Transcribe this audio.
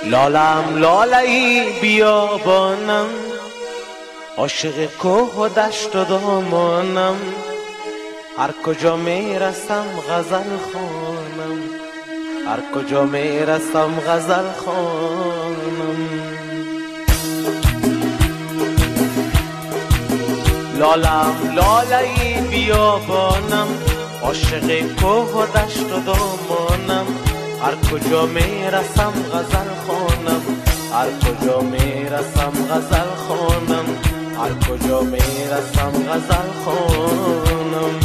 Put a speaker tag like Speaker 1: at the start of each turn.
Speaker 1: لالم لاله‌ای بیابانم، عاشق کوه و دشت و دامانم، هر کجا میرسم غزل خوانم، هر کجا میرسم غزل خوانم. لالم لاله‌ای بیابانم، عاشق کوه و دشت و دامانم، هر کجا میرسم غزل خوانم، هر کجا میرسم غزل خوانم، هر کجا میرسم غزل خوانم.